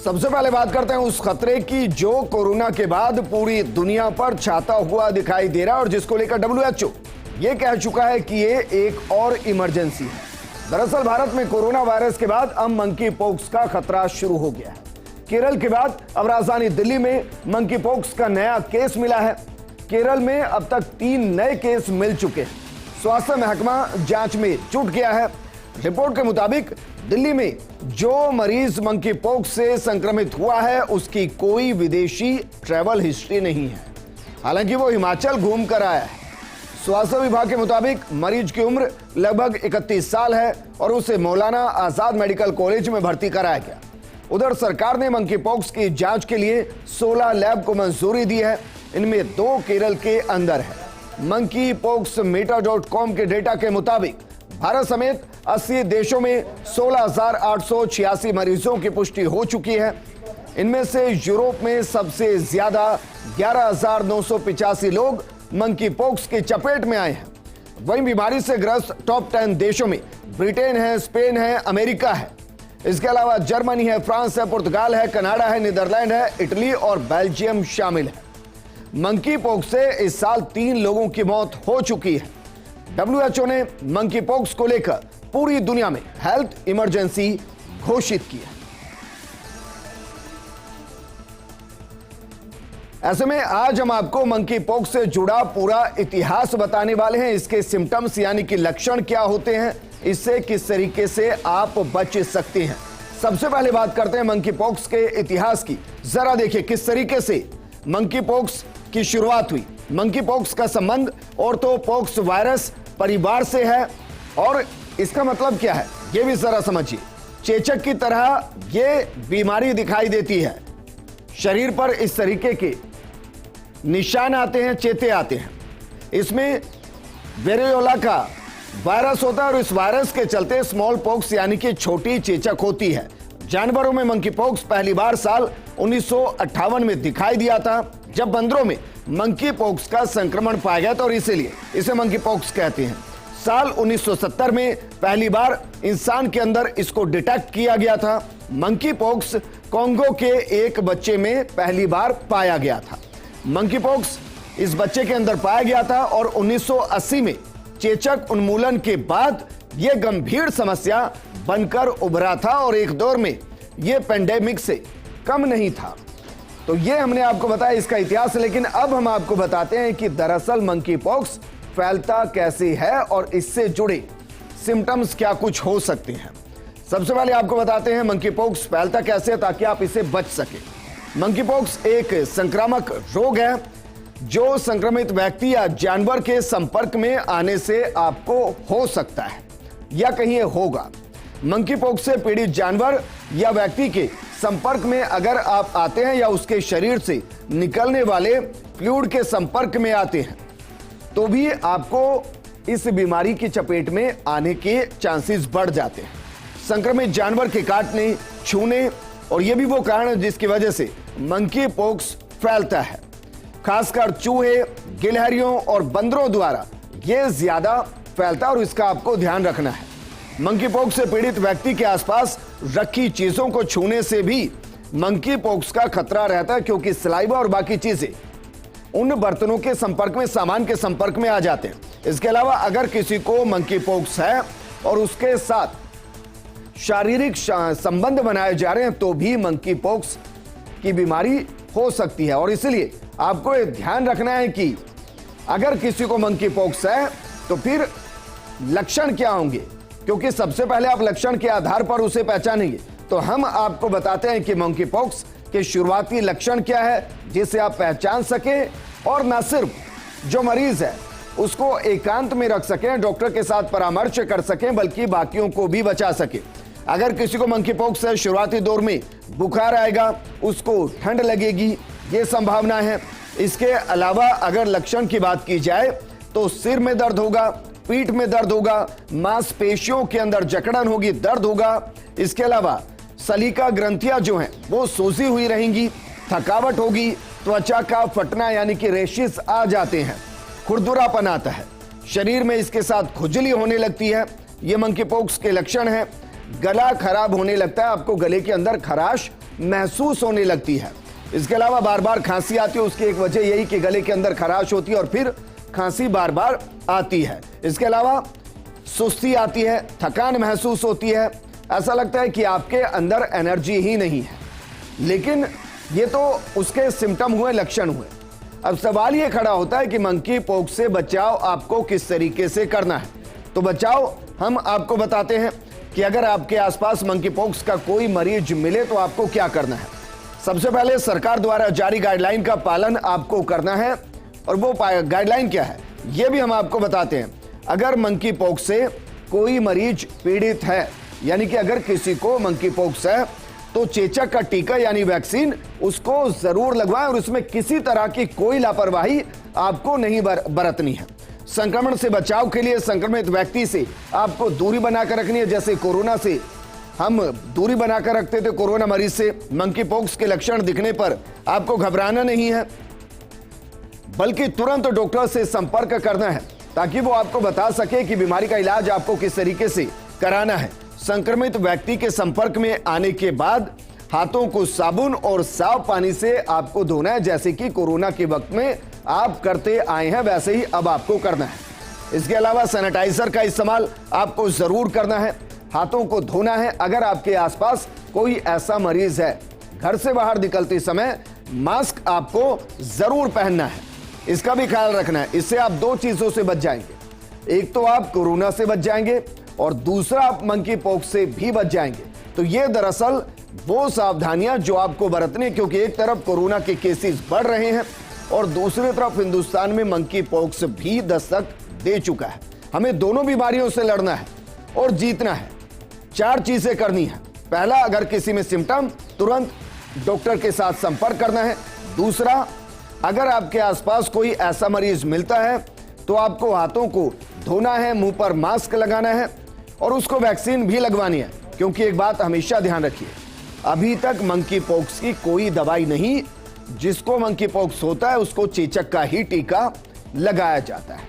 सबसे पहले बात करते हैं उस खतरे की जो कोरोना के बाद पूरी दुनिया पर छाता हुआ दिखाई दे रहा है और जिसको लेकर WHO ये कह चुका है कि ये एक और इमरजेंसी है। दरअसल भारत में कोरोना वायरस के बाद अब मंकी पॉक्स का खतरा शुरू हो गया है। केरल के बाद अब राजधानी दिल्ली में मंकी पॉक्स का नया केस मिला है। केरल में अब तक 3 नए केस मिल चुके हैं। स्वास्थ्य महकमा जांच में जुट गया है। रिपोर्ट के मुताबिक दिल्ली में जो मरीज मंकी पॉक्स से संक्रमित हुआ है उसकी कोई विदेशी ट्रैवल हिस्ट्री नहीं है, हालांकि वो हिमाचल घूम कर आया है। स्वास्थ्य विभाग के मुताबिक मरीज की उम्र लगभग 31 साल है और उसे मौलाना आजाद मेडिकल कॉलेज में भर्ती कराया गया। उधर सरकार ने मंकी पॉक्स की जांच के लिए 16 लैब को मंजूरी दी है। इनमें 2 केरल के अंदर है। मंकी पॉक्स मेटा.com के डेटा के मुताबिक भारत समेत 80 देशों में 16,886 मरीजों की पुष्टि हो चुकी है। इनमें से यूरोप में सबसे ज्यादा 11,985 लोग मंकी पॉक्स की चपेट में आए हैं। वहीं बीमारी से ग्रस्त टॉप 10 देशों में ब्रिटेन है, स्पेन है, अमेरिका है। इसके अलावा जर्मनी है, फ्रांस है, पुर्तगाल है, कनाडा है, नीदरलैंड है, इटली और बेल्जियम शामिल है। मंकी पॉक्स से इस साल 3 लोगों की मौत हो चुकी है। WHO ने मंकी पॉक्स को लेकर पूरी दुनिया में हेल्थ इमरजेंसी घोषित की है। ऐसे में आज हम आपको मंकी पॉक्स से जुड़ा पूरा इतिहास बताने वाले हैं। इसके सिम्टम्स यानी कि लक्षण क्या होते हैं, इससे किस तरीके से आप बच सकते हैं। सबसे पहले बात करते हैं मंकी पॉक्स के इतिहास की। जरा देखिए किस तरीके से मंकी पॉक्स की शुरुआत हुई। मंकी पॉक्स का संबंध ऑर्थोपॉक्स वायरस परिवार से है और इसका मतलब क्या है ये भी जरा समझिए। चेचक की तरह ये बीमारी दिखाई देती है। शरीर पर इस तरीके के निशान आते हैं, चेते आते हैं। इसमें वेरियोला का वायरस होता है और इस वायरस के चलते स्मॉल पॉक्स यानी कि छोटी चेचक होती है। जानवरों में मंकी पॉक्स पहली बार साल 1958 में दिखाई दिया था, जब बंदरों में मंकी पॉक्स का संक्रमण पाया गया था और इसीलिए इसे मंकी पॉक्स कहते हैं। साल 1970 में पहली बार इंसान के अंदर इसको डिटेक्ट किया गया था। मंकी पॉक्स कोंगो के एक बच्चे में पहली बार पाया गया था। मंकी पॉक्स इस बच्चे के अंदर पाया गया था और 1980 में चेचक उन्मूलन के बाद यह गंभीर समस्या बनकर उभरा था और एक दौर में यह पेंडेमिक से कम नहीं था। तो यह हमने आपको बताया इसका इतिहास। लेकिन अब हम आपको बताते हैं कि दरअसल मंकी पॉक्स फैलता कैसे है और इससे जुड़े सिम्टम्स क्या कुछ हो सकते हैं। सबसे पहले आपको बताते हैं मंकी पॉक्स फैलता कैसे ताकि आप इसे बच सके। मंकी पॉक्स एक संक्रामक रोग है जो संक्रमित व्यक्ति या जानवर के संपर्क में आने से आपको हो सकता है या कहीं होगा। मंकी पॉक्स से पीड़ित जानवर या व्यक्ति के संपर्क में अगर आप आते हैं या उसके शरीर से निकलने वाले फ्लूइड के संपर्क में आते हैं तो भी आपको इस बीमारी की चपेट में आने के चांसेस बढ़ जाते हैं। संक्रमित जानवर के काटने, छूने और यह भी वो कारण है जिसकी वजह से मंकी पॉक्स फैलता है। खासकर चूहे, गिलहरियों और बंदरों द्वारा यह ज्यादा फैलता है और इसका आपको ध्यान रखना है। मंकी पॉक्स से पीड़ित व्यक्ति के आसपास रखी चीजों को छूने से भी मंकी पॉक्स का खतरा रहता है, क्योंकि सलाइवा और बाकी चीजें उन बर्तनों के संपर्क में, सामान के संपर्क में आ जाते हैं। इसके अलावा अगर किसी को मंकी पॉक्स है और उसके साथ शारीरिक संबंध बनाए जा रहे हैं तो भी मंकी पॉक्स की बीमारी हो सकती है। और इसलिए आपको यह ध्यान रखना है कि अगर किसी को मंकी पॉक्स है तो फिर लक्षण क्या होंगे, क्योंकि सबसे पहले आप लक्षण के आधार पर उसे पहचानेंगे। तो हम आपको बताते हैं कि मंकी पॉक्स के शुरुआती लक्षण क्या है जिसे आप पहचान सकें और न सिर्फ जो मरीज है उसको एकांत में रख सकें, डॉक्टर के साथ परामर्श कर सकें, बल्कि बाकियों को भी बचा सके। अगर किसी को मंकी पॉक्स है, शुरुआती दौर में बुखार आएगा, उसको ठंड लगेगी, ये संभावना है। इसके अलावा अगर लक्षण की बात की जाए तो सिर में दर्द होगा, पीठ में दर्द होगा, मांसपेशियों के अंदर जकड़न होगी, दर्द होगा। इसके अलावा सलीका ग्रंथियां जो हैं वो सोजी हुई रहेंगी, थकावट होगी, त्वचा का फटना यानी कि रेशेस आ जाते हैं, खुरदुरापन आता है, शरीर में इसके साथ खुजली होने लगती है। ये मंकी पॉक्स के लक्षण हैं। गला खराब होने लगता है, आपको गले के अंदर खराश महसूस होने लगती है। इसके अलावा बार बार खांसी आती है, उसकी एक वजह यही कि गले के अंदर खराश होती है और फिर खांसी बार बार आती है। इसके अलावा सुस्ती आती है, थकान महसूस होती है, ऐसा लगता है कि आपके अंदर एनर्जी ही नहीं है। लेकिन ये तो उसके सिम्टम हुए, लक्षण हुए। अब सवाल ये खड़ा होता है कि मंकी पॉक्स से बचाव आपको किस तरीके से करना है। तो बचाव हम आपको बताते हैं कि अगर आपके आसपास मंकी पॉक्स का कोई मरीज मिले तो आपको क्या करना है। सबसे पहले सरकार द्वारा जारी गाइडलाइन का पालन आपको करना है, और वो गाइडलाइन क्या है ये भी हम आपको बताते हैं। अगर मंकी पॉक्स से कोई मरीज पीड़ित है, यानी कि अगर किसी को मंकी पॉक्स है, तो चेचक का टीका यानी वैक्सीन उसको जरूर लगवाएं और उसमें किसी तरह की कोई लापरवाही आपको नहीं बरतनी है। संक्रमण से बचाव के लिए संक्रमित व्यक्ति से आपको दूरी बनाकर रखनी है। जैसे कोरोना से हम दूरी बनाकर रखते थे कोरोना मरीज से, मंकी पॉक्स के लक्षण दिखने पर आपको घबराना नहीं है, बल्कि तुरंत डॉक्टर से संपर्क करना है ताकि वो आपको बता सके कि बीमारी का इलाज आपको किस तरीके से कराना है। संक्रमित व्यक्ति के संपर्क में आने के बाद हाथों को साबुन और साफ पानी से आपको धोना है, जैसे कि कोरोना के वक्त में आप करते आए हैं वैसे ही अब आपको करना है। इसके अलावा सैनिटाइजर का इस्तेमाल आपको जरूर करना है, हाथों को धोना है। अगर आपके आसपास कोई ऐसा मरीज है, घर से बाहर निकलते समय मास्क आपको जरूर पहनना है, इसका भी ख्याल रखना है। इससे आप दो चीजों से बच जाएंगे, एक तो आप कोरोना से बच जाएंगे और दूसरा आप मंकी पॉक्स से भी बच जाएंगे। तो ये दरअसल वो सावधानियां जो आपको बरतनी है, क्योंकि एक तरफ कोरोना के केसेस बढ़ रहे हैं और दूसरी तरफ हिंदुस्तान में मंकी पॉक्स भी दस्तक दे चुका है। हमें दोनों बीमारियों से लड़ना है और जीतना है। 4 चीजें करनी है। पहला, अगर किसी में सिम्टम, तुरंत डॉक्टर के साथ संपर्क करना है। दूसरा, अगर आपके आसपास कोई ऐसा मरीज मिलता है तो आपको हाथों को धोना है, मुंह पर मास्क लगाना है और उसको वैक्सीन भी लगवानी है। क्योंकि एक बात हमेशा ध्यान रखिए, अभी तक मंकी पॉक्स की कोई दवाई नहीं, जिसको मंकी पॉक्स होता है उसको चेचक का ही टीका लगाया जाता है।